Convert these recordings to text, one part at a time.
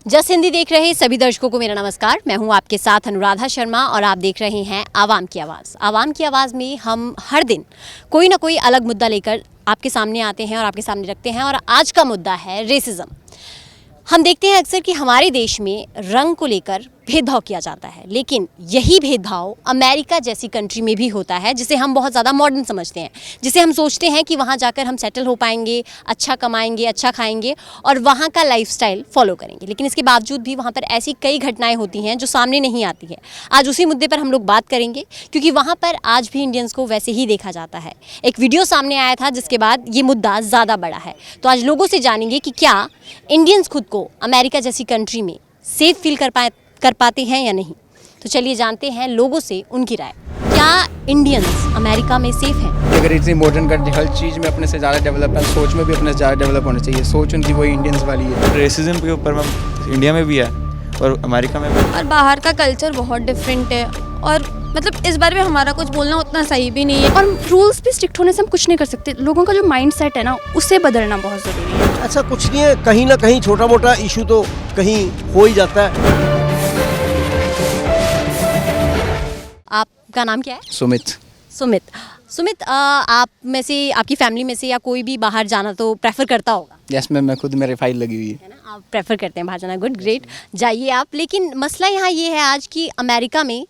जस हिंदी देख रहे सभी दर्शकों को मेरा नमस्कार। मैं हूं आपके साथ अनुराधा शर्मा और आप देख रहे हैं आवाम की आवाज़। आवाम की आवाज़ में हम हर दिन कोई ना कोई अलग मुद्दा लेकर आपके सामने आते हैं और आपके सामने रखते हैं। और आज का मुद्दा है रेसिज्म। हम देखते हैं अक्सर कि हमारे देश में रंग को लेकर भेदभाव किया जाता है, लेकिन यही भेदभाव अमेरिका जैसी कंट्री में भी होता है, जिसे हम बहुत ज़्यादा मॉडर्न समझते हैं, जिसे हम सोचते हैं कि वहाँ जाकर हम सेटल हो पाएंगे, अच्छा कमाएंगे, अच्छा खाएंगे और वहाँ का लाइफस्टाइल फॉलो करेंगे। लेकिन इसके बावजूद भी वहाँ पर ऐसी कई घटनाएं होती हैं जो सामने नहीं आती है। आज उसी मुद्दे पर हम लोग बात करेंगे, क्योंकि वहाँ पर आज भी इंडियंस को वैसे ही देखा जाता है। एक वीडियो सामने आया था जिसके बाद ये मुद्दा ज़्यादा बड़ा है। तो आज लोगों से जानेंगे कि क्या इंडियंस खुद को अमेरिका जैसी कंट्री में सेफ फील कर पाते हैं या नहीं। तो चलिए जानते हैं लोगों से उनकी राय। क्या इंडियंस अमेरिका में सेफ हैं? अगर इतनी मॉडर्न कंट्री हर चीज़ में अपने से ज़्यादा डेवलप है, सोच में भी अपने से ज़्यादा डेवलप होना चाहिए। सोच उनकी वही इंडियंस वाली है। रेसिज्म के ऊपर में इंडिया में भी है और अमेरिका में भी। और बाहर का कल्चर बहुत डिफरेंट है और मतलब इस बारे में हमारा कुछ बोलना उतना सही भी नहीं है। और रूल्स भी स्ट्रिक्ट होने से हम कुछ नहीं कर सकते। लोगों का जो माइंड सेट है ना, उससे बदलना बहुत ज़रूरी है। ऐसा कुछ नहीं है, कहीं ना कहीं छोटा मोटा इशू तो कहीं हो ही जाता है। आपका नाम क्या है? सुमित, आप में से, आपकी फैमिली में से या कोई भी बाहर जाना तो प्रेफर करता होगा? यस मैम, मैं खुद मेरी फाइल लगी हुई है ना, आप प्रेफर करते हैं बाहर जाना। गुड, ग्रेट, जाइए आप। लेकिन मसला यहाँ ये है आज कि अमेरिका में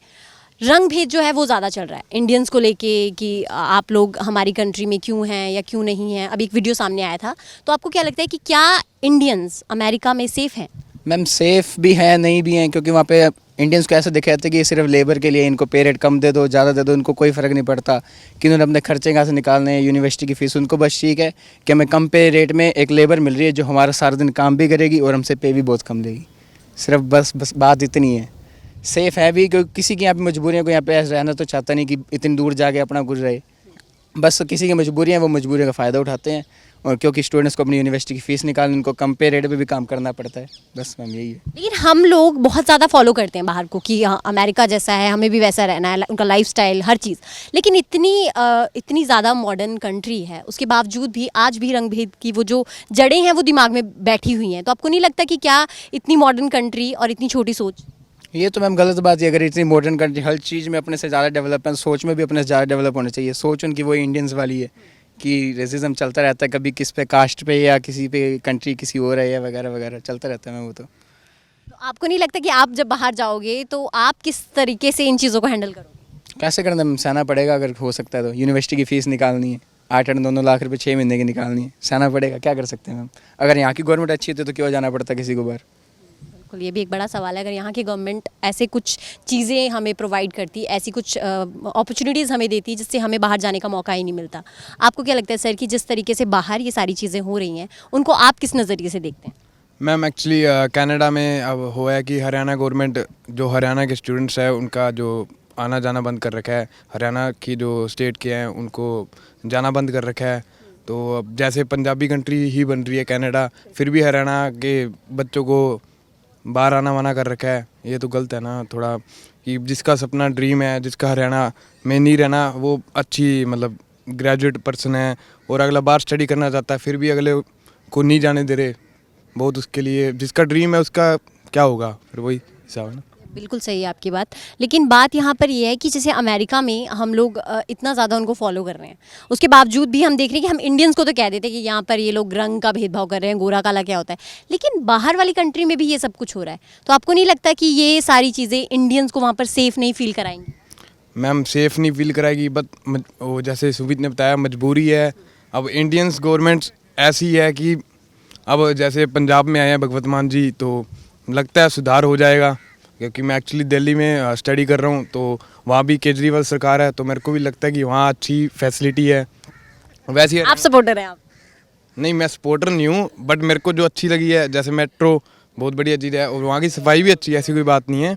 रंग भेद जो है वो ज़्यादा चल रहा है इंडियंस को लेके, कि आप लोग हमारी कंट्री में क्यों हैं या क्यों नहीं हैं। अभी एक वीडियो सामने आया था, तो आपको क्या लगता है कि क्या इंडियंस अमेरिका में सेफ़ हैं? मैम सेफ़ भी हैं, नहीं भी हैं, क्योंकि वहाँ पे इंडियंस को ऐसा दिखाते हैं कि ये सिर्फ लेबर के लिए, इनको पे रेट कम दे दो, ज़्यादा दे दो, इनको कोई फ़र्क नहीं पड़ता कि उन्होंने अपने खर्चे कहाँ से निकालने हैं, यूनिवर्सिटी की फ़ीस। उनको बस ठीक है कि हमें कम पे रेट में एक लेबर मिल रही है जो हमारा सारा दिन काम भी करेगी और हमसे पे भी बहुत कम लेगी। सिर्फ बस बात इतनी है। सेफ़ है भी, क्योंकि किसी की यहाँ पे मजबूरियाँ, को यहाँ पे रहना तो चाहता नहीं कि इतनी दूर जाके अपना गुजर रहे। बस किसी की मजबूरियाँ, वो मजबूरियों का फ़ायदा उठाते हैं। और क्योंकि स्टूडेंट्स को अपनी यूनिवर्सिटी की फ़ीस निकालने, उनको कम पे रेट पे भी काम करना पड़ता है। बस मैम यही है। लेकिन हम लोग बहुत ज़्यादा फॉलो करते हैं बाहर को कि हाँ अमेरिका जैसा है, हमें भी वैसा रहना है, उनका लाइफस्टाइल, हर चीज़। लेकिन इतनी ज़्यादा मॉडर्न कंट्री है, उसके बावजूद भी आज भी रंग भेद की वो जो जड़ें हैं वो दिमाग में बैठी हुई हैं। तो आपको नहीं लगता कि क्या इतनी मॉडर्न कंट्री और इतनी छोटी सोच? ये तो मैम गलत बात है। अगर इतनी मॉडर्न कंट्री हर चीज़ में अपने से ज़्यादा डेवलप है, सोच में भी अपने से ज़्यादा डेवलप होना चाहिए। सोच उनकी वही इंडियंस वाली है कि रेसिज्म चलता रहता है, कभी किस पे, कास्ट पे या किसी पे, कंट्री किसी और है या वगैरह वगैरह चलता रहता है। मैं वो तो आपको नहीं लगता कि आप जब बाहर जाओगे तो आप किस तरीके से इन चीज़ों को हैंडल करोगे? कैसे करना है, सहना पड़ेगा। अगर हो सकता है तो यूनिवर्सिटी की फ़ीस निकालनी है, 8-9 लाख रुपए 6 महीने की निकालनी है, सहना पड़ेगा। क्या कर सकते हैं मैम? अगर यहाँ की गवर्नमेंट अच्छी होती तो क्यों जाना पड़ता किसी को बाहर? ये भी एक बड़ा सवाल है। अगर यहाँ की गवर्नमेंट ऐसे कुछ चीज़ें हमें प्रोवाइड करती, ऐसी कुछ अपॉर्चुनिटीज़ हमें देती जिससे हमें बाहर जाने का मौका ही नहीं मिलता। आपको क्या लगता है सर कि जिस तरीके से बाहर ये सारी चीज़ें हो रही हैं, उनको आप किस नज़रिए से देखते हैं? मैम एक्चुअली कनाडा में अब हुआ है कि हरियाणा गवर्नमेंट, जो हरियाणा के स्टूडेंट्स हैं उनका जो आना जाना बंद कर रखा है। हरियाणा की जो स्टेट के हैं उनको जाना बंद कर रखा है। तो अब जैसे पंजाबी कंट्री ही बन रही है कनाडा, फिर भी हरियाणा के बच्चों को बाहर आना मना कर रखा है। ये तो गलत है ना थोड़ा, कि जिसका सपना ड्रीम है, जिसका हरियाणा में नहीं रहना, वो अच्छी मतलब ग्रेजुएट पर्सन है और अगला बाहर स्टडी करना चाहता है, फिर भी अगले को नहीं जाने दे रहे। बहुत उसके लिए, जिसका ड्रीम है उसका क्या होगा, फिर वही हिसाब है ना। बिल्कुल सही है आपकी बात। लेकिन बात यहाँ पर ये है कि जैसे अमेरिका में हम लोग इतना ज़्यादा उनको फॉलो कर रहे हैं, उसके बावजूद भी हम देख रहे हैं कि हम इंडियंस को तो कह देते हैं कि यहाँ पर ये लोग रंग का भेदभाव कर रहे हैं, गोरा काला क्या होता है। लेकिन बाहर वाली कंट्री में भी ये सब कुछ हो रहा है। तो आपको नहीं लगता कि ये सारी चीज़ें इंडियंस को वहाँ पर सेफ़ नहीं फील कराएंगी? मैम सेफ़ नहीं फील कराएगी, बट वो जैसे सुमित ने बताया, मजबूरी है। अब इंडियंस गवर्नमेंट ऐसी है कि अब जैसे पंजाब में आए हैं भगवंत मान जी, तो लगता है सुधार हो जाएगा। क्योंकि मैं एक्चुअली दिल्ली में स्टडी कर रहा हूँ, तो वहाँ भी केजरीवाल सरकार है, तो मेरे को भी लगता है कि वहाँ अच्छी फैसिलिटी है। वैसे आप सपोर्टर हैं? आप नहीं, मैं सपोर्टर नहीं हूँ, बट मेरे को जो अच्छी लगी है, जैसे मेट्रो बहुत बढ़िया चीज़ है और वहाँ की सफाई भी अच्छी है, ऐसी कोई बात नहीं है।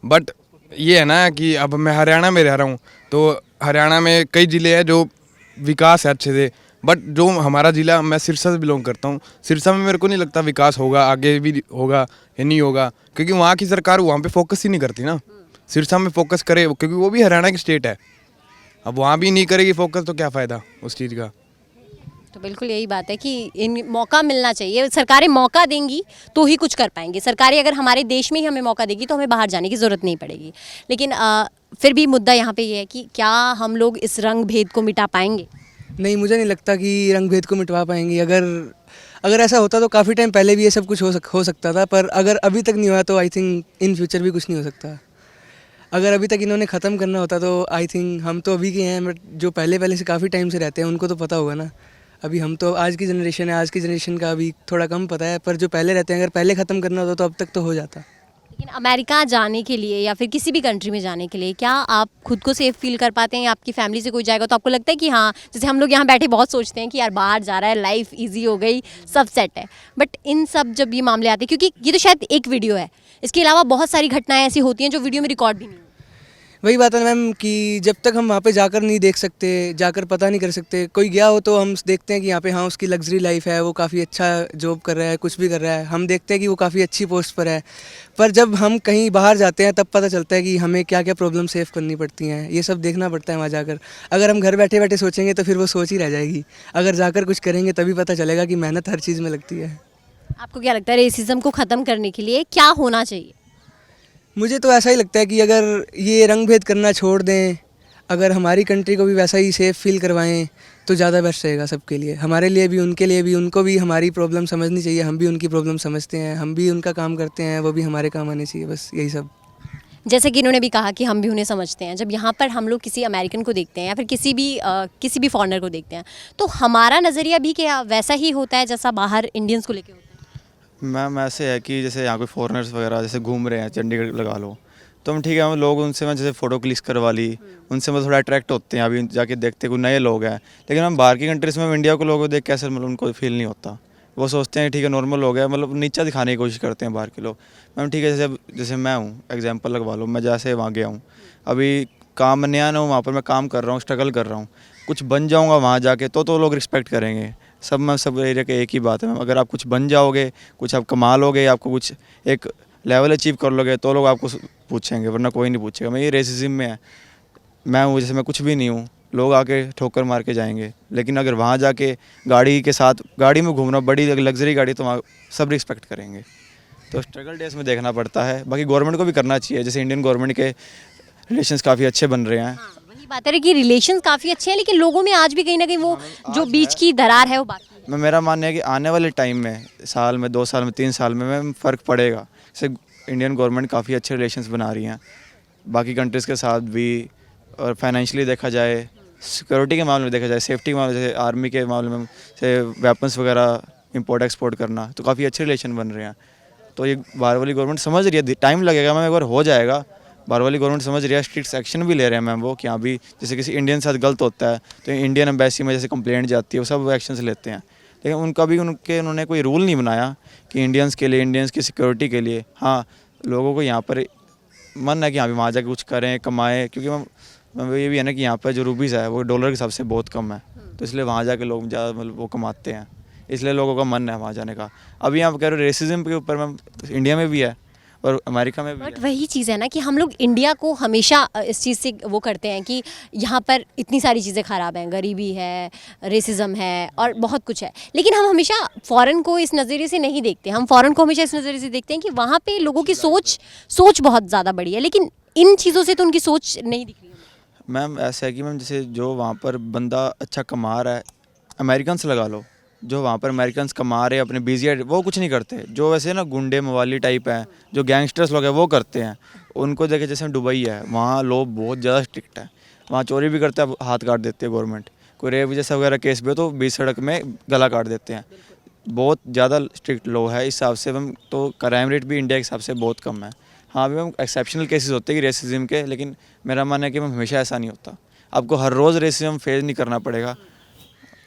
बट ये है ना कि अब मैं हरियाणा में रह रहा हूँ, तो हरियाणा में कई ज़िले हैं जो विकास है अच्छे से, बट जो हमारा ज़िला, मैं सिरसा से बिलोंग करता हूँ, सिरसा में मेरे को नहीं लगता विकास होगा, आगे भी होगा या नहीं होगा, क्योंकि वहाँ की सरकार वहाँ पे फोकस ही नहीं करती ना। सिरसा में फोकस करे, क्योंकि वो भी हरियाणा की स्टेट है। अब वहाँ भी नहीं करेगी फोकस तो क्या फ़ायदा उस चीज़ का। तो बिल्कुल यही बात है कि इन मौका मिलना चाहिए, सरकारें मौका देंगी तो ही कुछ कर पाएंगे। सरकारें अगर हमारे देश में ही हमें मौका देगी तो हमें बाहर जाने की ज़रूरत नहीं पड़ेगी। लेकिन फिर भी मुद्दा यहाँ पे ये है कि क्या हम लोग इस रंग भेद को मिटा पाएंगे? नहीं, मुझे नहीं लगता कि रंग भेद को मिटवा पाएंगे। अगर ऐसा होता तो काफ़ी टाइम पहले भी ये सब कुछ हो सकता था, पर अगर अभी तक नहीं हुआ तो आई थिंक इन फ्यूचर भी कुछ नहीं हो सकता। अगर अभी तक इन्होंने ख़त्म करना होता तो आई थिंक हम तो अभी के हैं, बट जो पहले से काफ़ी टाइम से रहते हैं उनको तो पता होगा ना। अभी हम तो आज की जनरेशन है, आज की जनरेशन का अभी थोड़ा कम पता है, पर जो पहले रहते हैं अगर पहले ख़त्म करना होता तो अब तक तो हो जाता। लेकिन अमेरिका जाने के लिए या फिर किसी भी कंट्री में जाने के लिए क्या आप खुद को सेफ फील कर पाते हैं, या आपकी फैमिली से कोई जाएगा तो आपको लगता है कि हाँ, जैसे हम लोग यहाँ बैठे बहुत सोचते हैं कि यार बाहर जा रहा है, लाइफ इजी हो गई, सब सेट है, बट इन सब जब ये मामले आते हैं, क्योंकि ये तो शायद एक वीडियो है, इसके अलावा बहुत सारी घटनाएं ऐसी होती हैं जो वीडियो में रिकॉर्ड भी नहीं होती। वही बात है मैम कि जब तक हम वहाँ पे जाकर नहीं देख सकते, जाकर पता नहीं कर सकते, कोई गया हो तो हम देखते हैं कि यहाँ पे हाँ उसकी लग्जरी लाइफ है, वो काफ़ी अच्छा जॉब कर रहा है, कुछ भी कर रहा है, हम देखते हैं कि वो काफ़ी अच्छी पोस्ट पर है, पर जब हम कहीं बाहर जाते हैं तब पता चलता है कि हमें क्या क्या प्रॉब्लम फेस करनी पड़ती हैं। ये सब देखना पड़ता है वहाँ जाकर। अगर हम घर बैठे बैठे सोचेंगे तो फिर वो सोच ही रह जाएगी, अगर जाकर कुछ करेंगे तभी पता चलेगा कि मेहनत हर चीज़ में लगती है। आपको क्या लगता है रेसिज्म को ख़त्म करने के लिए क्या होना चाहिए? मुझे तो ऐसा ही लगता है कि अगर ये रंग भेद करना छोड़ दें, अगर हमारी कंट्री को भी वैसा ही सेफ फील करवाएं तो ज़्यादा बेस्ट रहेगा सबके लिए, हमारे लिए भी, उनके लिए भी। उनको भी हमारी प्रॉब्लम समझनी चाहिए, हम भी उनकी प्रॉब्लम समझते हैं, हम भी उनका काम करते हैं, वो भी हमारे काम आने चाहिए, बस यही सब। जैसे कि इन्होंने भी कहा कि हम भी उन्हें समझते हैं, जब यहाँ पर हम लोग किसी अमेरिकन को देखते हैं या फिर किसी भी फॉरेनर को देखते हैं तो हमारा नज़रिया भी क्या वैसा ही होता है जैसा बाहर इंडियंस को लेके होता है? मैम ऐसे है कि जैसे यहाँ कोई फॉरेनर्स वगैरह जैसे घूम रहे हैं, चंडीगढ़ लगा लो, तो हम ठीक है, हम लोग उनसे मैं जैसे फ़ोटो क्लिक करवा ली, उनसे मतलब थोड़ा अट्रैक्ट होते हैं, अभी जाके देखते हैं कोई नए लोग हैं। लेकिन हम बाहर की कंट्रीज़ में इंडिया को लोगों को देख कैसे मतलब उनको फील नहीं होता, वो सोचते हैं ठीक है नॉर्मल हो गया, मतलब नीचा दिखाने की कोशिश करते हैं बाहर के लोग। मैम ठीक है, जैसे मैं हूँ, एग्जांपल लगवा लो, मैं जैसे वहाँ गया हूँ, अभी काम नया ना हूँ, वहाँ पर मैं काम कर रहा हूँ, स्ट्रगल कर रहा हूँ, कुछ बन जाऊँगा वहाँ जाके तो लोग रिस्पेक्ट करेंगे। सब एरिया के एक ही बात है मैम, अगर आप कुछ बन जाओगे, कुछ आप कमा लोगे, आपको कुछ एक लेवल अचीव कर लोगे तो लोग आपको पूछेंगे, वरना कोई नहीं पूछेगा। मैं ये रेसिज्म में है, मैं हूँ जैसे मैं कुछ भी नहीं हूँ, लोग आके ठोकर मार के जाएंगे। लेकिन अगर वहाँ जाके गाड़ी के साथ गाड़ी में घूमना, बड़ी लग्जरी गाड़ी, तो वहाँ सब रिस्पेक्ट करेंगे। तो स्ट्रगल डेज में देखना पड़ता है, बाकी गवर्नमेंट को भी करना चाहिए। जैसे इंडियन गवर्नमेंट के रिलेशंस काफ़ी अच्छे बन रहे हैं। हाँ, वही बात है कि रिलेशंस काफ़ी अच्छे हैं, लेकिन लोगों में आज भी कहीं ना कहीं वो जो बीच की दरार है वो बाकी है। मेरा मानना है कि आने वाले टाइम में, साल में, 2 साल में, 3 साल में फ़र्क पड़ेगा। जैसे इंडियन गवर्नमेंट काफ़ी अच्छे रिलेशंस बना रही हैं बाकी कंट्रीज़ के साथ भी, और फाइनेंशियली देखा जाए, सिक्योरिटी के मामले में देखा जाए, सेफ्टी के मामले में, जैसे आर्मी के मामले में, जैसे वेपन्स वगैरह इंपोर्ट एक्सपोर्ट करना, तो काफ़ी अच्छे रिलेशन बन रहे हैं। तो ये बाहर वाली गवर्नमेंट समझ रही है, टाइम लगेगा मैम, एक बार हो जाएगा। बाहर वाली गवर्नमेंट समझ रही है, स्ट्रिक्ट एक्शन भी ले रहे हैं मैम वो, कि हाँ भी जैसे किसी इंडियन साथ गलत होता है तो इंडियन एम्बेसी में जैसे कंप्लेंट जाती है, वो सब एक्शन लेते हैं। लेकिन उनका भी उन्होंने कोई रूल नहीं बनाया कि इंडियंस के लिए, इंडियंस की सिक्योरिटी के लिए। हाँ, लोगों को यहाँ पर मन है कि हाँ भी वहाँ जाकर कुछ करें, कमाएँ, क्योंकि मैम ये भी है ना कि यहाँ पर जो रूपीज़ है वो डॉलर के हिसाब से बहुत कम है, तो इसलिए वहाँ जाके लोग ज़्यादा मतलब वो कमाते हैं, इसलिए लोगों का मन है वहाँ जाने का। अभी यहाँ कह रहे हो रेसिज्म के ऊपर, मैम इंडिया में भी है और अमेरिका में भी बट है। वही चीज़ है ना कि हम लोग इंडिया को हमेशा इस चीज़ से वो करते हैं कि यहाँ पर इतनी सारी चीज़ें ख़राब हैं, गरीबी है, रेसिज्म है और बहुत कुछ है, लेकिन हम हमेशा फ़ॉरेन को इस नज़रिए से नहीं देखते। हम फ़ॉरेन को हमेशा इस नज़रिए से देखते हैं कि वहाँ पे लोगों की सोच बहुत ज़्यादा बड़ी है, लेकिन इन चीज़ों से तो उनकी सोच नहीं दिख रही है। मैम ऐसा है कि मैम जैसे जो वहाँ पर बंदा अच्छा कमा रहा है, अमेरिकन्स लगा लो, जो वहाँ पर अमेरिकन्स कमा रहे हैं अपने बिजी, वो कुछ नहीं करते। जो वैसे ना गुंडे मवाली टाइप हैं, जो गैंगस्टर्स लोग हैं, वो करते हैं। उनको देखे, जैसे दुबई है, वहाँ लोग बहुत ज़्यादा स्ट्रिक्ट है, वहाँ चोरी भी करते हैं, हाथ काट देते हैं गवर्नमेंट। कोई रेप जैसा वगैरह केस भी हो तो बीच सड़क में गला काट देते हैं। बहुत ज़्यादा स्ट्रिक्ट लॉ है इस हिसाब से मैम, तो क्राइम रेट भी इंडिया के हिसाब से बहुत कम है। हाँ भी मैम एक्सेप्शनल केसेस होते हैं कि रेसिज्म के, लेकिन मेरा मानना है कि मैम हमेशा ऐसा नहीं होता। आपको हर रोज़ रेसिज्म फेस नहीं करना पड़ेगा।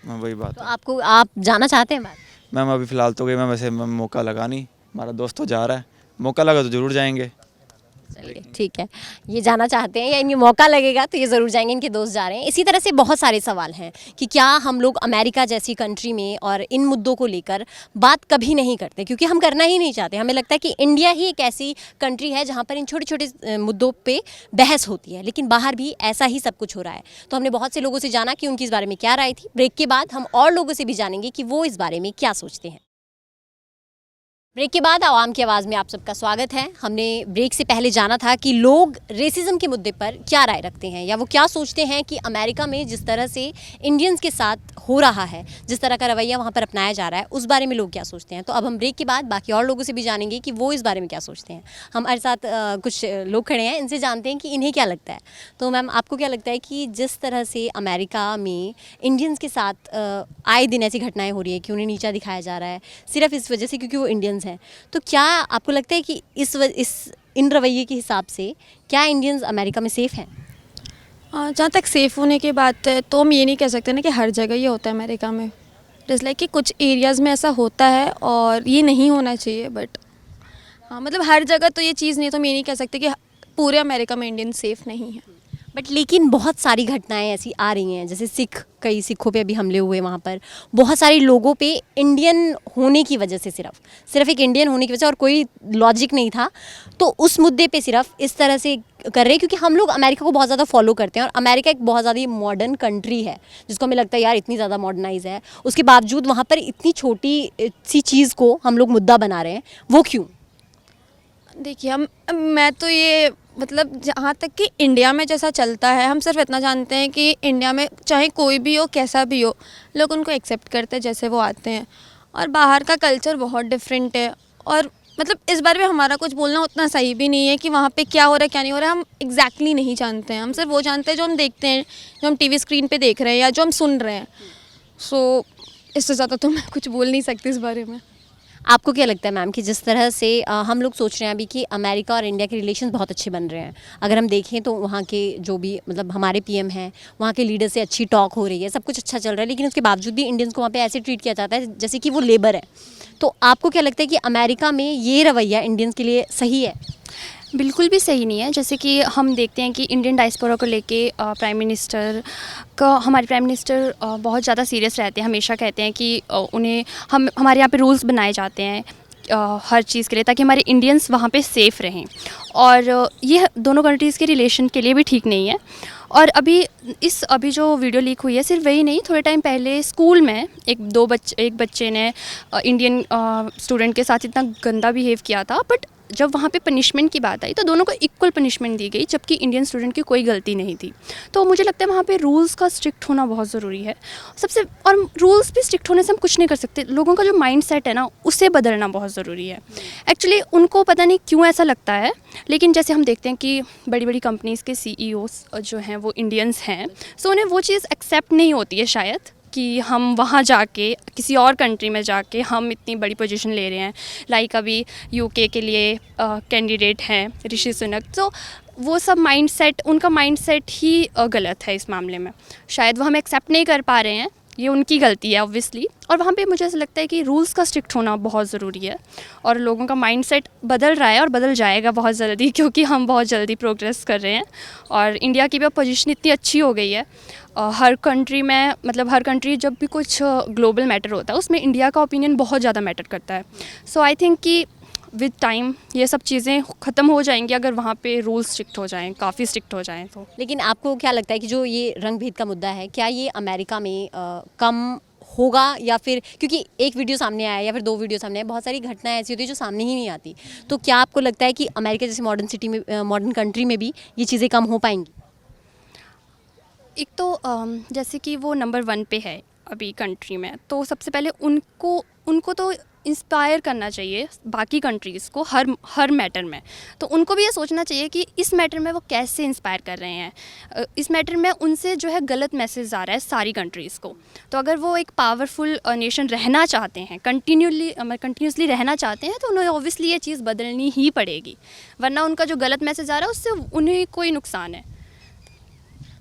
मैम वही बात तो है। आप जाना चाहते हैं बात? मैम अभी फ़िलहाल तो गई मैम, वैसे मैम मौका लगा नहीं, हमारा दोस्त तो जा रहा है, मौका लगा तो ज़रूर जाएंगे। चलिए ठीक है, ये जाना चाहते हैं या इन्हें मौका लगेगा तो ये ज़रूर जाएंगे, इनके दोस्त जा रहे हैं। इसी तरह से बहुत सारे सवाल हैं कि क्या हम लोग अमेरिका जैसी कंट्री में और इन मुद्दों को लेकर बात कभी नहीं करते, क्योंकि हम करना ही नहीं चाहते। हमें लगता है कि इंडिया ही एक ऐसी कंट्री है जहाँ पर इन छोटे छोटे मुद्दों पे बहस होती है, लेकिन बाहर भी ऐसा ही सब कुछ हो रहा है। तो हमने बहुत से लोगों से जाना कि उनकी इस बारे में क्या राय थी। ब्रेक के बाद हम और लोगों से भी जानेंगे कि वो इस बारे में क्या सोचते हैं। ब्रेक के बाद आवाम की आवाज़ में आप सबका स्वागत है। हमने ब्रेक से पहले जाना था कि लोग रेसिज्म के मुद्दे पर क्या राय रखते हैं या वो क्या सोचते हैं कि अमेरिका में जिस तरह से इंडियंस के साथ हो रहा है, जिस तरह का रवैया वहाँ पर अपनाया जा रहा है, उस बारे में लोग क्या सोचते हैं। तो अब हम ब्रेक के बाद बाकी और लोगों से भी जानेंगे कि वो इस बारे में क्या सोचते हैं। हमारे साथ कुछ लोग खड़े हैं, इनसे जानते हैं कि इन्हें क्या लगता है। तो मैम, आपको क्या लगता है कि जिस तरह से अमेरिका में इंडियंस के साथ आए दिन ऐसी घटनाएँ हो रही है कि उन्हें नीचा दिखाया जा रहा है सिर्फ इस वजह से क्योंकि वो इंडियंस हैं, तो क्या आपको लगता है कि इन रवैये के हिसाब से क्या इंडियंस अमेरिका में सेफ़ हैं? जहाँ तक सेफ़ होने की बात है तो हम ये नहीं कह सकते ना कि हर जगह ये होता है अमेरिका में। जैसे लाइक कि कुछ एरियाज़ में ऐसा होता है और ये नहीं होना चाहिए, बट हाँ मतलब हर जगह तो ये चीज़ नहीं है, तो हम ये नहीं कह सकते कि पूरे अमेरिका में इंडियन सेफ़ नहीं है। बट लेकिन बहुत सारी घटनाएं ऐसी आ रही हैं, जैसे कई सिखों पे अभी हमले हुए, वहाँ पर बहुत सारे लोगों पे इंडियन होने की वजह से सिर्फ एक इंडियन होने की वजह से और कोई लॉजिक नहीं था, तो उस मुद्दे पे सिर्फ इस तरह से कर रहे हैं क्योंकि हम लोग अमेरिका को बहुत ज़्यादा फॉलो करते हैं और अमेरिका एक बहुत ज़्यादा मॉडर्न कंट्री है जिसको हमें लगता है यार इतनी ज़्यादा मॉडर्नाइज है, उसके बावजूद वहाँ पर इतनी छोटी सी चीज़ को हम लोग मुद्दा बना रहे हैं, वो क्यों? देखिए मैं तो ये मतलब जहाँ तक कि इंडिया में जैसा चलता है, हम सिर्फ इतना जानते हैं कि इंडिया में चाहे कोई भी हो, कैसा भी हो, लोग उनको एक्सेप्ट करते हैं जैसे वो आते हैं। और बाहर का कल्चर बहुत डिफरेंट है और मतलब इस बारे में हमारा कुछ बोलना उतना सही भी नहीं है कि वहाँ पे क्या हो रहा है क्या नहीं हो रहा है, हम एग्जैक्टली नहीं जानते हैं। हम सिर्फ वो जानते हैं जो हम देखते हैं, जो हम टीवी स्क्रीन पे देख रहे हैं या जो हम सुन रहे हैं। सो इससे ज़्यादा तो मैं कुछ बोल नहीं सकती इस बारे में। आपको क्या लगता है मैम कि जिस तरह से हम लोग सोच रहे हैं अभी कि अमेरिका और इंडिया के रिलेशंस बहुत अच्छे बन रहे हैं, अगर हम देखें तो वहाँ के जो भी मतलब हमारे पीएम हैं, वहाँ के लीडर से अच्छी टॉक हो रही है, सब कुछ अच्छा चल रहा है, लेकिन उसके बावजूद भी इंडियंस को वहाँ पे ऐसे ट्रीट किया जाता है जैसे कि वो लेबर है। तो आपको क्या लगता है कि अमेरिका में ये रवैया इंडियंस के लिए सही है? बिल्कुल भी सही नहीं है। जैसे कि हम देखते हैं कि इंडियन डायस्पोरा को लेके प्राइम मिनिस्टर हमारे प्राइम मिनिस्टर बहुत ज़्यादा सीरियस रहते हैं। हमेशा कहते हैं कि उन्हें हमारे यहाँ पे रूल्स बनाए जाते हैं हर चीज़ के लिए ताकि हमारे इंडियंस वहाँ पे सेफ़ रहें, और ये दोनों कंट्रीज़ के रिलेशन के लिए भी ठीक नहीं है। और अभी जो वीडियो लीक हुई है, सिर्फ वही नहीं, थोड़े टाइम पहले स्कूल में एक बच्चे ने इंडियन स्टूडेंट के साथ इतना गंदा बिहेव किया था, बट जब वहाँ पे पनिशमेंट की बात आई तो दोनों को इक्वल पनिशमेंट दी गई, जबकि इंडियन स्टूडेंट की कोई गलती नहीं थी। तो मुझे लगता है वहाँ पे रूल्स का स्ट्रिक्ट होना बहुत ज़रूरी है और रूल्स भी स्ट्रिक्ट होने से हम कुछ नहीं कर सकते। लोगों का जो माइंड सेट है ना, उसे बदलना बहुत ज़रूरी है। एक्चुअली उनको पता नहीं क्यों ऐसा लगता है, लेकिन जैसे हम देखते हैं कि बड़ी बड़ी कंपनीज़ के CEOs जो हैं वो इंडियंस हैं, सो उन्हें वो चीज़ एक्सेप्ट नहीं होती है शायद कि हम वहाँ जाके किसी और कंट्री में जाके हम इतनी बड़ी पोजीशन ले रहे हैं। लाइक अभी UK के लिए कैंडिडेट हैं ऋषि सुनक, तो वो सब उनका माइंडसेट ही गलत है इस मामले में। शायद वो हम एक्सेप्ट नहीं कर पा रहे हैं, ये उनकी गलती है ऑब्वियसली। और वहाँ पे मुझे ऐसा लगता है कि रूल्स का स्ट्रिक्ट होना बहुत ज़रूरी है और लोगों का माइंडसेट बदल रहा है और बदल जाएगा बहुत जल्दी, क्योंकि हम बहुत जल्दी प्रोग्रेस कर रहे हैं और इंडिया की भी पोजीशन इतनी अच्छी हो गई है। हर कंट्री में मतलब हर कंट्री जब भी कुछ ग्लोबल मैटर होता है उसमें इंडिया का ओपिनियन बहुत ज़्यादा मैटर करता है। सो आई थिंक कि विद टाइम ये सब चीज़ें ख़त्म हो जाएंगी अगर वहाँ पे रूल्स स्ट्रिक्ट हो जाएं, काफ़ी स्ट्रिक्ट हो जाएं तो। लेकिन आपको क्या लगता है कि जो ये रंग भेद का मुद्दा है, क्या ये अमेरिका में कम होगा या फिर क्योंकि एक वीडियो सामने आया या फिर 2 वीडियो सामने आए, बहुत सारी घटनाएं ऐसी होती है जो सामने ही नहीं आती, तो क्या आपको लगता है कि अमेरिका जैसी मॉडर्न कंट्री में भी ये चीज़ें कम हो पाएंगी? एक तो जैसे कि वो नंबर 1 पे है अभी कंट्री में, तो सबसे पहले उनको तो इंस्पायर करना चाहिए बाकी कंट्रीज़ को हर मैटर में। तो उनको भी ये सोचना चाहिए कि इस मैटर में वो कैसे इंस्पायर कर रहे हैं। इस मैटर में उनसे जो है गलत मैसेज आ रहा है सारी कंट्रीज़ को। तो अगर वो एक पावरफुल नेशन रहना चाहते हैं, कंटिन्यूसली रहना चाहते हैं, तो उन्हें ऑब्वियसली ये चीज़ बदलनी ही पड़ेगी, वरना उनका जो गलत मैसेज आ रहा है उससे उन्हें कोई नुकसान है।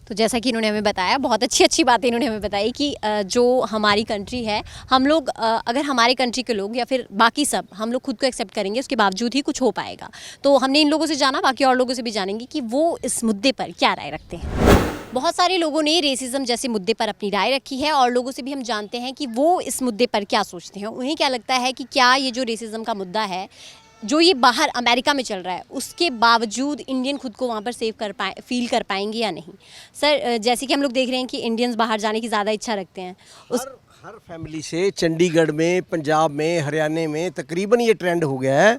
तो जैसा कि इन्होंने हमें बताया, बहुत अच्छी अच्छी बातें इन्होंने हमें बताई कि जो हमारी कंट्री है, हम लोग अगर हमारे कंट्री के लोग या फिर बाकी सब हम लोग खुद को एक्सेप्ट करेंगे, उसके बावजूद ही कुछ हो पाएगा। तो हमने इन लोगों से जाना, बाकी और लोगों से भी जानेंगे कि वो इस मुद्दे पर क्या राय रखते हैं। बहुत सारे लोगों ने रेसिज्म जैसे मुद्दे पर अपनी राय रखी है और लोगों से भी हम जानते हैं कि वो इस मुद्दे पर क्या सोचते हैं। उन्हें क्या लगता है कि क्या ये जो रेसिज्म का मुद्दा है, जो ये बाहर अमेरिका में चल रहा है, उसके बावजूद इंडियन खुद को वहाँ पर सेव कर पाए, फील कर पाएंगे या नहीं। सर, जैसे कि हम लोग देख रहे हैं कि इंडियंस बाहर जाने की ज़्यादा इच्छा रखते हैं। हर फैमिली से चंडीगढ़ में, पंजाब में, हरियाणा में तकरीबन ये ट्रेंड हो गया है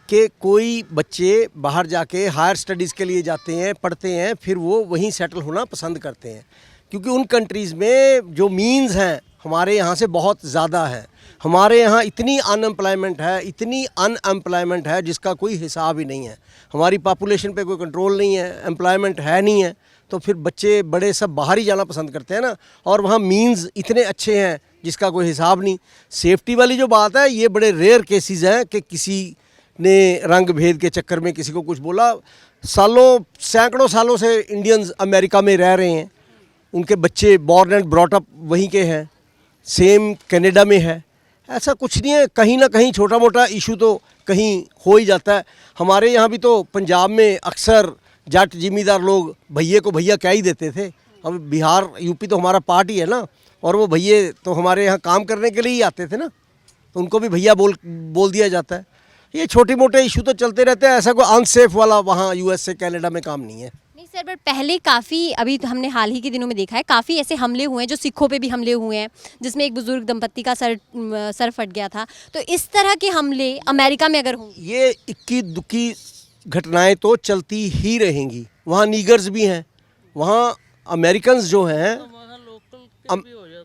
कि कोई बच्चे बाहर जाके हायर स्टडीज़ के लिए जाते हैं, पढ़ते हैं, फिर वो वहीं सेटल होना पसंद करते हैं, क्योंकि उन कंट्रीज़ में जो मीन्स हैं हमारे यहाँ से बहुत ज़्यादा है। हमारे यहाँ इतनी अनएम्प्लॉयमेंट है, इतनी अनएम्प्लॉयमेंट है जिसका कोई हिसाब ही नहीं है। हमारी पॉपुलेशन पे कोई कंट्रोल नहीं है, एम्प्लॉयमेंट है नहीं है, तो फिर बच्चे बड़े सब बाहर ही जाना पसंद करते हैं ना। और वहाँ मीन्स इतने अच्छे हैं जिसका कोई हिसाब नहीं। सेफ्टी वाली जो बात है, ये बड़े रेयर केसेस हैं कि किसी ने रंग भेद के चक्कर में किसी को कुछ बोला। सैकड़ों सालों से इंडियंस अमेरिका में रह रहे हैं, उनके बच्चे बॉर्न एंड ब्रॉट अप वहीं के हैं, सेम कनाडा में है। ऐसा कुछ नहीं है, कहीं ना कहीं छोटा मोटा इशू तो कहीं हो ही जाता है। हमारे यहाँ भी तो पंजाब में अक्सर जाट जिम्मेदार लोग भैये को भैया कह ही देते थे। अब बिहार यूपी तो हमारा पार्ट ही है ना, और वो भैये तो हमारे यहाँ काम करने के लिए ही आते थे ना, तो उनको भी भैया बोल दिया जाता है। ये छोटे मोटे इशू तो चलते रहते हैं, ऐसा कोई अनसेफ वाला वहाँ यूएस से कनाडा में काम नहीं है। नहीं सर, बट पहले काफ़ी, अभी तो हमने हाल ही के दिनों में देखा है, काफ़ी ऐसे हमले हुए हैं जो सिखों पे भी हमले हुए हैं, जिसमें एक बुजुर्ग दंपत्ति का सर फट गया था। तो इस तरह के हमले अमेरिका में अगर हों, ये इक्की दुक्की घटनाएं तो चलती ही रहेंगी। वहाँ नीगर्स भी हैं, वहाँ अमेरिकन्स जो हैं,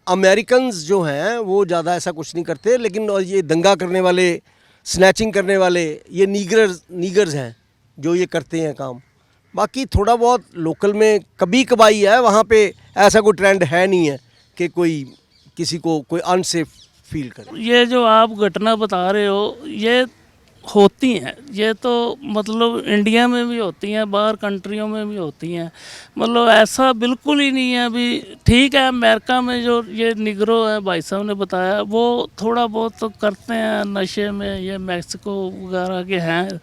अमेरिकन्स जो हैं वो ज़्यादा ऐसा कुछ नहीं करते, लेकिन और ये दंगा करने वाले, स्नैचिंग करने वाले, ये नीगर्स हैं जो ये करते हैं काम। बाकी थोड़ा बहुत लोकल में कभी कभाई है, वहाँ पे ऐसा कोई ट्रेंड है नहीं है कि कोई किसी को कोई अनसेफ फील करे। ये जो आप घटना बता रहे हो, ये होती हैं, ये तो मतलब इंडिया में भी होती हैं, बाहर कंट्रियों में भी होती हैं। मतलब ऐसा बिल्कुल ही नहीं है। अभी ठीक है, अमेरिका में जो ये निगरो है, भाई साहब ने बताया, वो थोड़ा बहुत तो करते हैं नशे में, ये मैक्सिको वगैरह के हैं,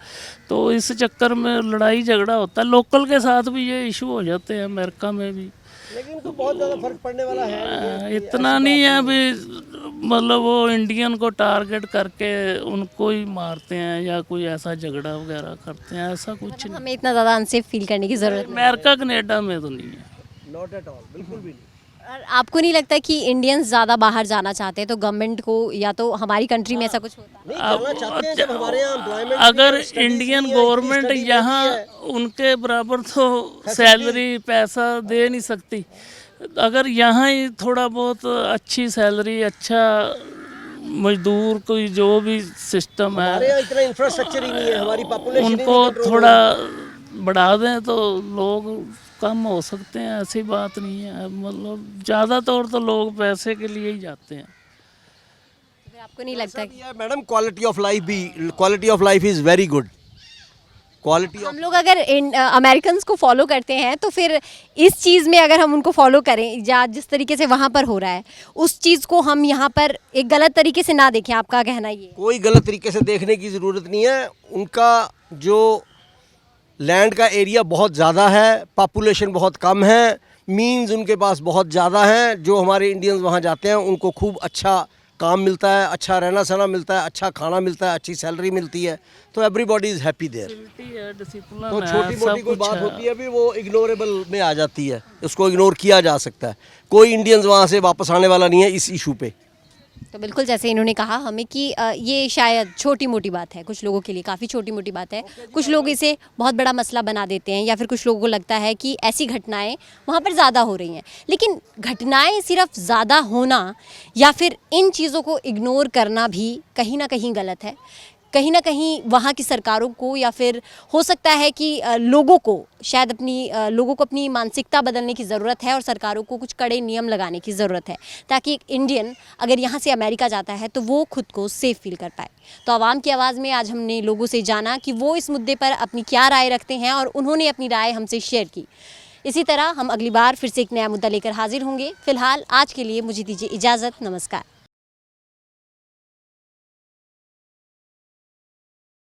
तो इस चक्कर में लड़ाई झगड़ा होता है। लोकल के साथ भी ये इशू हो जाते हैं अमेरिका में भी, लेकिन तो बहुत ज़्यादा फर्क पड़ने वाला है। इतना नहीं है अभी। मतलब वो इंडियन को टारगेट करके उनको ही मारते हैं या कोई ऐसा झगड़ा वगैरह करते हैं, ऐसा कुछ नहीं। हमें इतना ज़्यादा अनसेफ फील करने की ज़रूरत नहीं। अमेरिका कनाडा में तो नहीं है। नॉट एट ऑल, बिल्कुल भी नहीं। और आपको नहीं लगता कि इंडियंस ज़्यादा बाहर जाना चाहते हैं, तो गवर्नमेंट को या तो हमारी कंट्री में ऐसा कुछ होता है? नहीं जाना चाहते हैं, जब हमारे यहाँ एम्प्लॉयमेंट, अगर इंडियन गवर्नमेंट यहाँ उनके बराबर तो सैलरी पैसा दे नहीं सकती। अगर यहाँ ही थोड़ा बहुत अच्छी सैलरी, अच्छा मजदूर, कोई जो भी सिस्टम हमारे है, यहाँ इतना इंफ्रास्ट्रक्चर ही नहीं है, हमारी पॉपुलेशन उनको थोड़ा बढ़ा दें तो लोग कम हो सकते हैं। ऐसी बात नहीं है। मतलब ज़्यादातर तो लोग पैसे के लिए ही जाते हैं। फिर आपको नहीं लगता कि madam quality of life is very good. हम लोग अगर अमेरिकन्स को फॉलो करते हैं, तो फिर इस चीज़ में अगर हम उनको फॉलो करें, या जिस तरीके से वहाँ पर हो रहा है उस चीज़ को हम यहाँ पर एक गलत तरीके से ना देखें, आपका कहना ये? कोई गलत तरीके से देखने की ज़रूरत नहीं है। उनका जो लैंड का एरिया बहुत ज़्यादा है, पॉपुलेशन बहुत कम है, मीन्स उनके पास बहुत ज़्यादा हैं। जो हमारे इंडियंस वहाँ जाते हैं उनको खूब अच्छा काम मिलता है, अच्छा रहना सहना मिलता है, अच्छा खाना मिलता है, अच्छी सैलरी मिलती है, तो एवरीबॉडी इज़ हैप्पी देयर। तो छोटी मोटी कोई बात होती है भी वो इग्नोरेबल में आ जाती है, उसको इग्नोर किया जा सकता है। कोई इंडियंस वहाँ से वापस आने वाला नहीं है इस इशू पे। तो बिल्कुल जैसे इन्होंने कहा हमें कि ये शायद छोटी मोटी बात है, कुछ लोगों के लिए काफ़ी छोटी मोटी बात है, कुछ लोग इसे बहुत बड़ा मसला बना देते हैं, या फिर कुछ लोगों को लगता है कि ऐसी घटनाएं वहाँ पर ज़्यादा हो रही हैं। लेकिन घटनाएं सिर्फ ज़्यादा होना या फिर इन चीज़ों को इग्नोर करना भी कहीं ना कहीं गलत है। कहीं ना कहीं वहाँ की सरकारों को, या फिर हो सकता है कि लोगों को शायद लोगों को अपनी मानसिकता बदलने की ज़रूरत है, और सरकारों को कुछ कड़े नियम लगाने की ज़रूरत है, ताकि एक इंडियन अगर यहाँ से अमेरिका जाता है तो वो खुद को सेफ फील कर पाए। तो आवाम की आवाज़ में आज हमने लोगों से जाना कि वो इस मुद्दे पर अपनी क्या राय रखते हैं, और उन्होंने अपनी राय हमसे शेयर की। इसी तरह हम अगली बार फिर से एक नया मुद्दा लेकर हाजिर होंगे। फिलहाल आज के लिए मुझे दीजिए इजाज़त। नमस्कार।